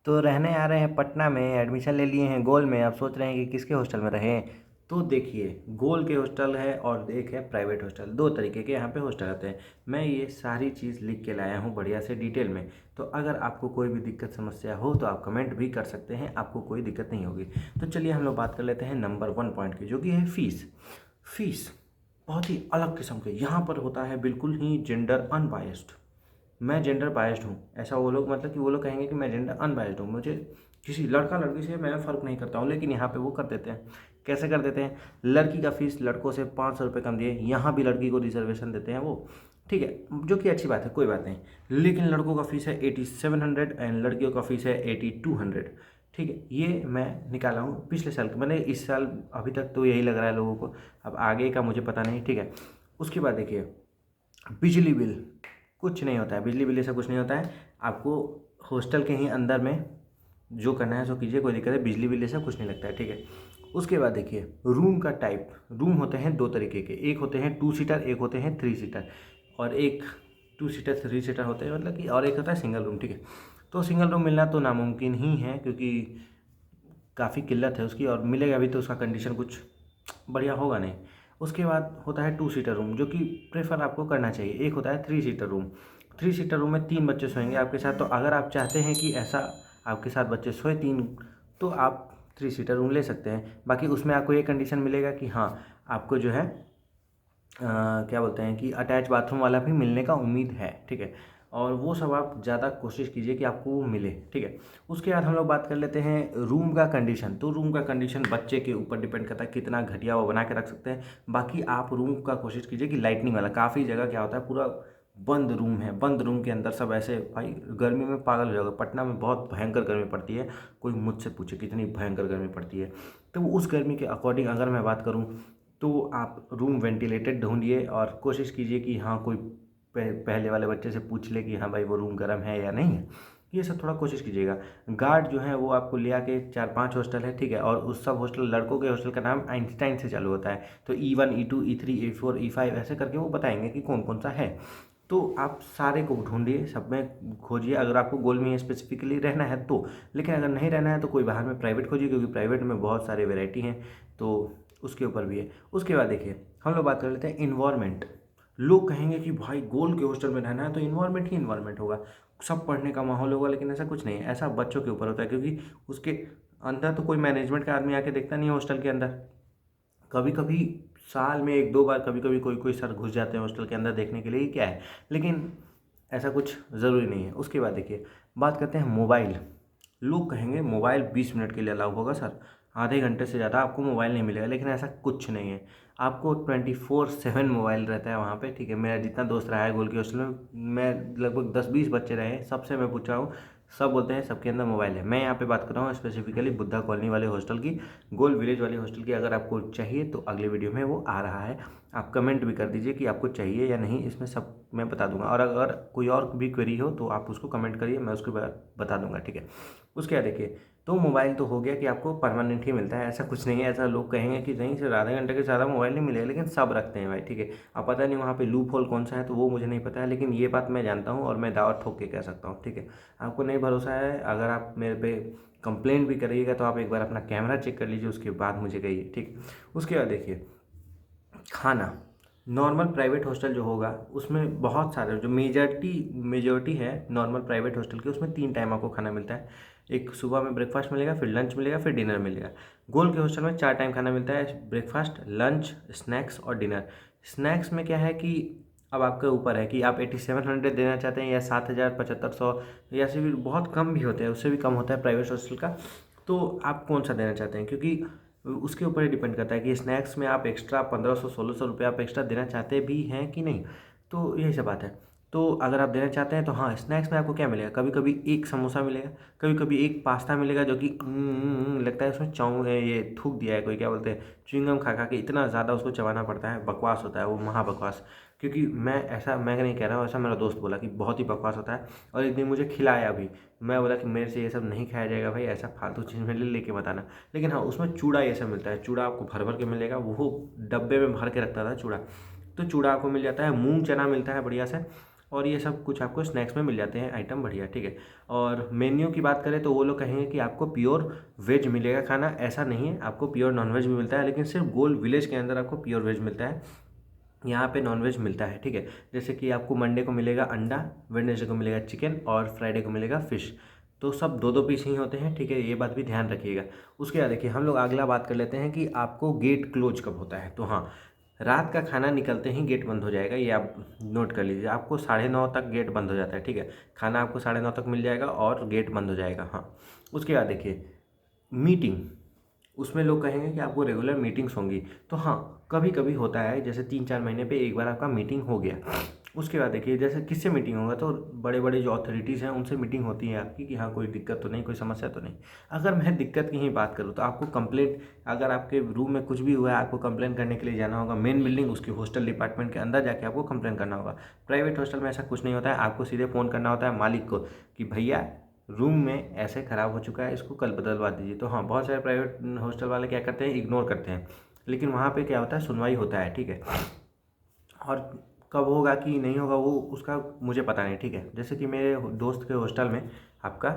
तो रहने आ रहे हैं पटना में, एडमिशन ले लिए हैं गोल में, अब सोच रहे हैं कि किसके हॉस्टल में रहें। तो देखिए, गोल के हॉस्टल है और एक है प्राइवेट हॉस्टल, दो तरीके के यहाँ पे हॉस्टल होते हैं। मैं ये सारी चीज़ लिख के लाया हूँ बढ़िया से डिटेल में। तो अगर आपको कोई भी दिक्कत समस्या हो तो आप कमेंट भी कर सकते हैं, आपको कोई दिक्कत नहीं होगी। तो चलिए हम लोग बात कर लेते हैं नंबर 1 पॉइंट की, जो कि है फीस। फीस बहुत ही अलग किस्म के यहाँ पर होता है, बिल्कुल ही जेंडर अनबायस्ड। मैं जेंडर बायस्ड हूँ, ऐसा वो लोग मतलब कि वो लोग कहेंगे कि मैं जेंडर अनबायस्ड हूँ, मुझे किसी लड़का लड़की से मैं फ़र्क नहीं करता हूँ, लेकिन यहाँ पे वो कर देते हैं। कैसे कर देते हैं? लड़की का फीस लड़कों से 500 रुपये कम दिए, यहाँ भी लड़की को रिजर्वेशन देते हैं वो, ठीक है, जो कि अच्छी बात है, कोई बात नहीं। लेकिन लड़कों का फीस है 8700 एंड लड़कियों का फीस है 8200, ठीक है। ये मैं निकाला हूँ पिछले साल, मैंने इस साल अभी तक तो यही लग रहा है लोगों को, अब आगे का मुझे पता नहीं, ठीक है। उसके बाद देखिए, बिजली बिल कुछ नहीं होता है, बिजली बिल ऐसा कुछ नहीं होता है, आपको हॉस्टल के ही अंदर में जो करना है सो कीजिए, कोई दिक्कत है, बिजली बिल ऐसा कुछ नहीं लगता है, ठीक है। उसके बाद देखिए, रूम का टाइप, रूम होते हैं दो तरीके के, एक होते हैं 2 सीटर, एक होते हैं 3 सीटर, और एक 2 सीटर 3 सीटर होते हैं, मतलब कि, और एक होता है सिंगल रूम, ठीक है। तो सिंगल रूम मिलना तो नामुमकिन ही है, क्योंकि काफ़ी किल्लत है उसकी, और मिलेगा भी तो उसका कंडीशन कुछ बढ़िया होगा नहीं। उसके बाद होता है 2 सीटर रूम, जो कि प्रेफर आपको करना चाहिए। एक होता है 3 सीटर रूम। 3 सीटर रूम में 3 बच्चे सोएंगे आपके साथ, तो अगर आप चाहते हैं कि ऐसा आपके साथ बच्चे सोए 3, तो आप 3 सीटर रूम ले सकते हैं। बाकी उसमें आपको ये कंडीशन मिलेगा कि हाँ, आपको जो है क्या बोलते हैं कि अटैच बाथरूम वाला भी मिलने का उम्मीद है, ठीक है। और वो सब आप ज़्यादा कोशिश कीजिए कि आपको वो मिले, ठीक है। उसके बाद हम लोग बात कर लेते हैं रूम का कंडीशन। तो रूम का कंडीशन बच्चे के ऊपर डिपेंड करता है कितना घटिया वो बना के रख सकते हैं। बाकी आप रूम का कोशिश कीजिए कि लाइटनिंग वाला, काफ़ी जगह क्या होता है पूरा बंद रूम है, बंद रूम के अंदर सब ऐसे, भाई गर्मी में पागल हो जाओगे, पटना में बहुत भयंकर गर्मी पड़ती है, कोई मुझसे पूछे कितनी भयंकर गर्मी पड़ती है। तो उस गर्मी के अकॉर्डिंग अगर मैं बात करूँ, तो आप रूम वेंटिलेटेड ढूंढिए और कोशिश कीजिए कि हाँ, कोई पहले वाले बच्चे से पूछ ले कि हाँ भाई वो रूम गर्म है या नहीं है, ये सब थोड़ा कोशिश कीजिएगा। गार्ड जो है वो आपको ले आके 4-5 हॉस्टल है, ठीक है, और उस सब हॉस्टल, लड़कों के हॉस्टल का नाम आइंस्टाइन से चालू होता है, तो E1 E2 E3 E4 E5 ऐसे करके वो बताएंगे कि कौन कौन सा है। तो आप सारे को ढूंढिए, सब में खोजिए, अगर आपको गोल में स्पेसिफिकली रहना है तो। लेकिन अगर नहीं रहना है तो कोई बाहर में प्राइवेट खोजिए, क्योंकि प्राइवेट में बहुत सारे वैरायटी हैं, तो उसके ऊपर भी है। उसके बाद देखिए, हम लोग बात कर लेते हैं इन्वायरमेंट। लोग कहेंगे कि भाई गोल के हॉस्टल में रहना है तो इन्वायरमेंट ही इन्वायरमेंट होगा, सब पढ़ने का माहौल होगा, लेकिन ऐसा कुछ नहीं है, ऐसा बच्चों के ऊपर होता है, क्योंकि उसके अंदर तो कोई मैनेजमेंट का आदमी आके देखता नहीं है हॉस्टल के अंदर। कभी कभी साल में 1-2 बार कभी कभी कोई कोई सर घुस जाते हैं हॉस्टल के अंदर देखने के लिए क्या है, लेकिन ऐसा कुछ ज़रूरी नहीं है। उसके बाद देखिए, बात करते हैं मोबाइल। लोग कहेंगे मोबाइल 20 मिनट के लिए अलाउ होगा सर, आधे घंटे से ज़्यादा आपको मोबाइल नहीं मिलेगा, लेकिन ऐसा कुछ नहीं है, आपको 24/7 मोबाइल रहता है वहाँ पे, ठीक है। मेरा जितना दोस्त रहा है गोल के हॉस्टल में, मैं लगभग 10-20 बच्चे रहे हैं, सबसे मैं पूछा हूँ, सब बोलते हैं सबके अंदर मोबाइल है। मैं यहाँ पे बात कर रहा हूँ स्पेसिफिकली बुद्धा कॉलोनी वाले हॉस्टल की, गोल विलेज वाले हॉस्टल की। अगर आपको चाहिए तो अगले वीडियो में वो आ रहा है, आप कमेंट भी कर दीजिए कि आपको चाहिए या नहीं, इसमें सब मैं बता दूंगा। और अगर कोई और भी क्वेरी हो तो आप उसको कमेंट करिए, मैं उसके बाद बता दूंगा, ठीक है। उसके बाद देखिए, तो मोबाइल तो हो गया कि आपको परमानेंट ही मिलता है, ऐसा कुछ नहीं है। ऐसा लोग कहेंगे कि नहीं सर, आधे घंटे के ज़्यादा मोबाइल नहीं मिलेगा, लेकिन सब रखते हैं भाई, ठीक है। अब पता नहीं वहाँ पे लूप होल कौन सा है, तो वो मुझे नहीं पता है, लेकिन ये बात मैं जानता हूँ और मैं दावा ठोक के कह सकता हूँ, ठीक है। आपको नहीं भरोसा है, अगर आप मेरे पे कंप्लेंट भी करिएगा तो आप एक बार अपना कैमरा चेक कर लीजिए, उसके बाद मुझे कहिए, ठीक। उसके बाद देखिए, खाना, नॉर्मल प्राइवेट हॉस्टल जो होगा उसमें बहुत सारे, जो मेजॉरिटी है नॉर्मल प्राइवेट हॉस्टल के, उसमें 3 टाइम आपको खाना मिलता है। एक सुबह में ब्रेकफास्ट मिलेगा, फिर लंच मिलेगा, फिर डिनर मिलेगा। गोल के हॉस्टल में 4 टाइम खाना मिलता है, ब्रेकफास्ट, लंच, स्नैक्स और डिनर। स्नैक्स में क्या है कि अब आपके ऊपर है कि आप 8700 देना चाहते हैं या 7000 7500, या से भी बहुत कम भी होते हैं, उससे भी कम होता है प्राइवेट हॉस्टल का। तो आप कौन सा देना चाहते हैं, क्योंकि उसके ऊपर ही डिपेंड करता है कि स्नैक्स में आप एक्स्ट्रा 1500 1600 रुपये आप एक्स्ट्रा देना चाहते भी हैं कि नहीं। तो यही सब बात है। तो अगर आप देना चाहते हैं तो हाँ, स्नैक्स में आपको क्या मिलेगा, कभी कभी एक समोसा मिलेगा, कभी कभी एक पास्ता मिलेगा, जो कि लगता है उसमें ये थूक दिया है कोई, क्या बोलते हैं, च्युइंगम खा खा के इतना ज़्यादा उसको चबाना पड़ता है, बकवास होता है वो, महा बकवास। क्योंकि मैं नहीं कह रहा हूँ, ऐसा मेरा दोस्त बोला कि बहुत ही बकवास होता है, और एक दिन मुझे खिलाया भी। मैं बोला कि मेरे से ये सब नहीं खाया जाएगा भाई, ऐसा फालतू चीज़ मेरे लिए लेके बताना। लेकिन हाँ, उसमें चूड़ा ये सब मिलता है, चूड़ा आपको भर भर के मिलेगा, वो डब्बे में भर के रखता था चूड़ा। तो चूड़ा आपको मिल जाता है, मूंग चना मिलता है बढ़िया से, और ये सब कुछ आपको स्नैक्स में मिल जाते हैं आइटम, बढ़िया, ठीक है। और मेन्यू की बात करें तो वो लोग कहेंगे कि आपको प्योर वेज मिलेगा खाना, ऐसा नहीं है, आपको प्योर नॉनवेज भी मिलता है, लेकिन सिर्फ गोल विलेज के अंदर आपको प्योर वेज मिलता है, यहाँ पे नॉनवेज मिलता है, ठीक है। जैसे कि आपको मंडे को मिलेगा अंडा, वेडनेसडे को मिलेगा चिकन और फ्राइडे को मिलेगा फिश, तो सब दो दो पीस ही होते हैं, ठीक है, ये बात भी ध्यान रखिएगा। उसके बाद देखिए हम लोग अगला बात कर लेते हैं कि आपको गेट क्लोज कब होता है। तो हाँ, रात का खाना निकलते ही गेट बंद हो जाएगा, ये आप नोट कर लीजिए, आपको 9:30 तक गेट बंद हो जाता है, ठीक है। खाना आपको 9:30 तक मिल जाएगा और गेट बंद हो जाएगा। हाँ, उसके बाद देखिए मीटिंग, उसमें लोग कहेंगे कि आपको रेगुलर मीटिंग्स होंगी, तो हाँ कभी कभी होता है, जैसे 3-4 महीने पे एक बार आपका मीटिंग हो गया। उसके बाद देखिए जैसे किससे मीटिंग होगा, तो बड़े बड़े जो अथॉरिटीज़ हैं उनसे मीटिंग होती है आपकी कि हाँ कोई दिक्कत तो नहीं, कोई समस्या तो नहीं। अगर मैं दिक्कत की ही बात करूँ तो आपको कंप्लेंट, अगर आपके रूम में कुछ भी हुआ है आपको कंप्लेन करने के लिए जाना होगा मेन बिल्डिंग, उसकी हॉस्टल डिपार्टमेंट के अंदर जाके आपको कंप्लेन करना होगा। प्राइवेट हॉस्टल में ऐसा कुछ नहीं होता है, आपको सीधे फ़ोन करना होता है मालिक को कि भैया रूम में ऐसे ख़राब हो चुका है, इसको कल बदलवा दीजिए। तो हाँ, बहुत सारे प्राइवेट हॉस्टल वाले क्या करते हैं, इग्नोर करते हैं, लेकिन वहाँ पे क्या होता है, सुनवाई होता है, ठीक है। और कब होगा कि नहीं होगा वो उसका मुझे पता नहीं, ठीक है। जैसे कि मेरे दोस्त के हॉस्टल में आपका,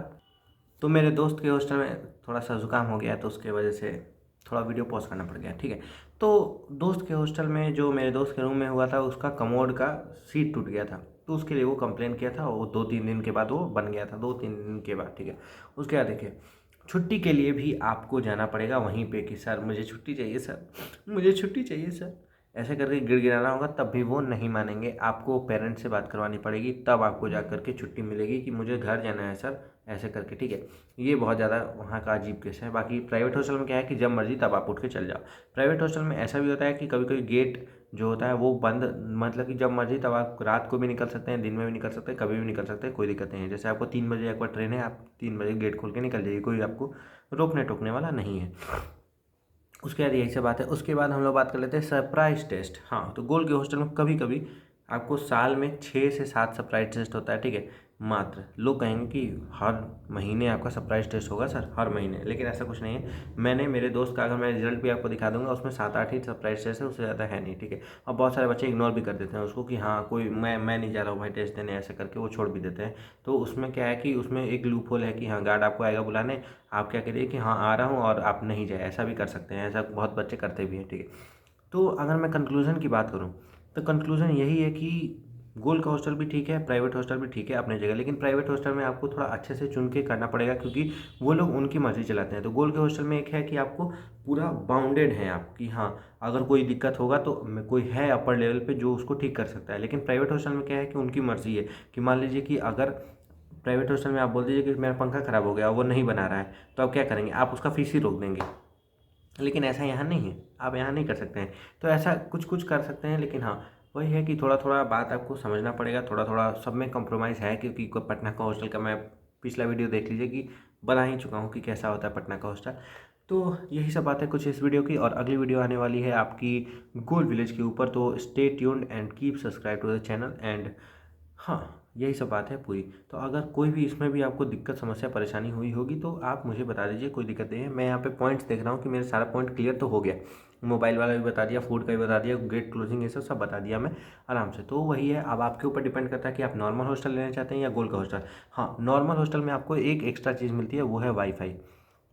तो मेरे दोस्त के हॉस्टल में थोड़ा सा ज़ुकाम हो गया, तो उसके वजह से थोड़ा वीडियो पॉज करना पड़ गया, ठीक है। तो दोस्त के हॉस्टल में जो मेरे दोस्त के रूम में हुआ था, उसका कमोड का सीट टूट गया था, तो उसके लिए वो कंप्लेन किया था, वो 2-3 दिन के बाद वो बन गया था, 2-3 दिन के बाद, ठीक है। उसके बाद देखिए छुट्टी के लिए भी आपको जाना पड़ेगा वहीं पे कि सर मुझे छुट्टी चाहिए सर, मुझे छुट्टी चाहिए सर, ऐसे करके गिड़गिड़ाना होगा, तब भी वो नहीं मानेंगे। आपको पेरेंट्स से बात करवानी पड़ेगी, तब आपको जा करके छुट्टी मिलेगी कि मुझे घर जाना है सर, ऐसे करके, ठीक है। ये बहुत ज़्यादा वहाँ का अजीब केस है। बाकी प्राइवेट हॉस्टल में क्या है कि जब मर्जी तब आप उठ के चल जाओ। प्राइवेट हॉस्टल में ऐसा भी होता है कि कभी कभी गेट जो होता है वो बंद, मतलब कि जब मर्जी तब आप रात को भी निकल सकते हैं, दिन में भी निकल सकते हैं, कभी भी निकल सकते हैं, कोई दिक्कत नहीं है। जैसे आपको 3 बजे एक बार ट्रेन है, आप 3 बजे गेट खोल के निकल जाइए, कोई आपको रोकने टोकने वाला नहीं है। उसके बाद यही सब बात है। उसके बाद हम लोग बात कर लेते हैं सरप्राइज टेस्ट। हाँ, तो गोल्ड के हॉस्टल में कभी कभी आपको साल में 6 से 7 सरप्राइज टेस्ट होता है, ठीक है। मात्र लोग कहेंगे कि हर महीने आपका सरप्राइज टेस्ट होगा सर, हर महीने, लेकिन ऐसा कुछ नहीं है। मैंने मेरे दोस्त का, अगर मैं रिजल्ट भी आपको दिखा दूंगा, उसमें 7-8 ही सरप्राइज टेस्ट है, उससे ज़्यादा है नहीं, ठीक है। और बहुत सारे बच्चे इग्नोर भी कर देते हैं उसको कि हाँ कोई मैं नहीं जा रहा हूँ भाई टेस्ट देने, ऐसे करके वो छोड़ भी देते हैं। तो उसमें क्या है कि उसमें एक लूप होल है कि हाँ गार्ड आपको आएगा बुलाने, आप क्या करिए कि हाँ आ रहा हूँ, और आप नहीं जाए, ऐसा भी कर सकते हैं, ऐसा बहुत बच्चे करते भी हैं, ठीक है। तो अगर मैं कंक्लूज़न की बात करूँ तो कंक्लूज़न यही है कि गोल्ड का हॉस्टल भी ठीक है, प्राइवेट हॉस्टल भी ठीक है अपनी जगह, लेकिन प्राइवेट हॉस्टल में आपको थोड़ा अच्छे से चुन के करना पड़ेगा, क्योंकि वो लोग उनकी मर्ज़ी चलाते हैं। तो गोल्ड के हॉस्टल में एक है कि आपको पूरा बाउंडेड है आप कि हाँ अगर कोई दिक्कत होगा तो कोई है अपर लेवल पे जो उसको ठीक कर सकता है। लेकिन प्राइवेट हॉस्टल में क्या है कि उनकी मर्ज़ी है कि मान लीजिए कि अगर प्राइवेट हॉस्टल में आप बोल दीजिए कि मेरा पंखा ख़राब हो गया, वो नहीं बना रहा है, तो आप क्या करेंगे, आप उसका फीस ही रोक देंगे। लेकिन ऐसा यहाँ नहीं है, आप यहाँ नहीं कर सकते हैं। तो ऐसा कुछ कुछ कर सकते हैं, लेकिन हाँ वही है कि थोड़ा थोड़ा बात आपको समझना पड़ेगा, थोड़ा थोड़ा सब में कॉम्प्रोमाइज़ है, क्योंकि पटना का हॉस्टल का मैं पिछला वीडियो देख लीजिए कि बना ही चुका हूँ कि कैसा होता है पटना का हॉस्टल। तो यही सब बात है कुछ इस वीडियो की, और अगली वीडियो आने वाली है आपकी गोल विलेज के ऊपर। तो stay tuned and keep subscribe to the channel and हाँ, यही सब बात है पूरी। तो अगर कोई भी इसमें भी आपको दिक्कत, समस्या, परेशानी हुई होगी तो आप मुझे बता दीजिए, कोई दिक्कत नहीं है। मैं यहाँ पे पॉइंट्स देख रहा हूँ कि मेरे सारा पॉइंट क्लियर तो हो गया, मोबाइल वाला भी बता दिया, फूड का भी बता दिया, गेट क्लोजिंग, ये सब सब बता दिया मैं आराम से। तो वही है, अब आपके ऊपर डिपेंड करता है कि आप नॉर्मल हॉस्टल लेना चाहते हैं या गोल्ड का हॉस्टल। हाँ, नॉर्मल हॉस्टल में आपको एक एक्स्ट्रा चीज़ मिलती है, वो है वाईफाई।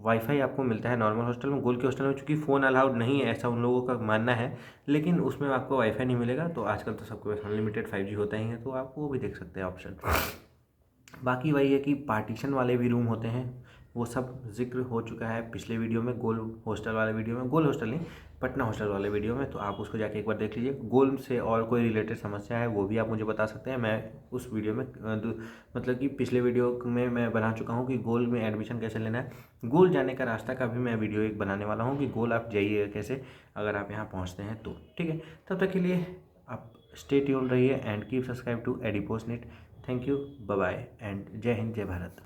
वाईफाई आपको मिलता है नॉर्मल हॉस्टल में। गोल्ड के हॉस्टल में चूँकि फ़ोन अलाउड नहीं है, ऐसा उन लोगों का मानना है, लेकिन उसमें आपको वाईफाई नहीं मिलेगा। तो आजकल तो सबके पास अनलिमिटेड 5G होता ही है, तो आप वो भी देख सकते हैं ऑप्शन। बाकी वही है कि पार्टीशन वाले भी रूम होते हैं, वो सब जिक्र हो चुका है पिछले वीडियो में, गोल हॉस्टल वाले वीडियो में, गोल हॉस्टल नहीं, पटना हॉस्टल वाले वीडियो में। तो आप उसको जाके एक बार देख लीजिए। गोल से और कोई रिलेटेड समस्या है वो भी आप मुझे बता सकते हैं, मैं उस वीडियो में मतलब कि पिछले वीडियो में मैं बना चुका हूँ कि गोल में एडमिशन कैसे लेना है। गोल जाने का रास्ता का भी मैं वीडियो एक बनाने वाला हूँ कि गोल आप जाइएगा कैसे अगर आप यहाँ पहुँचते हैं तो, ठीक है। तब तक के लिए आप स्टे ट्यून रहिए and keep subscribe to adipose net. Thank you, bye bye and जय हिंद, जय भारत।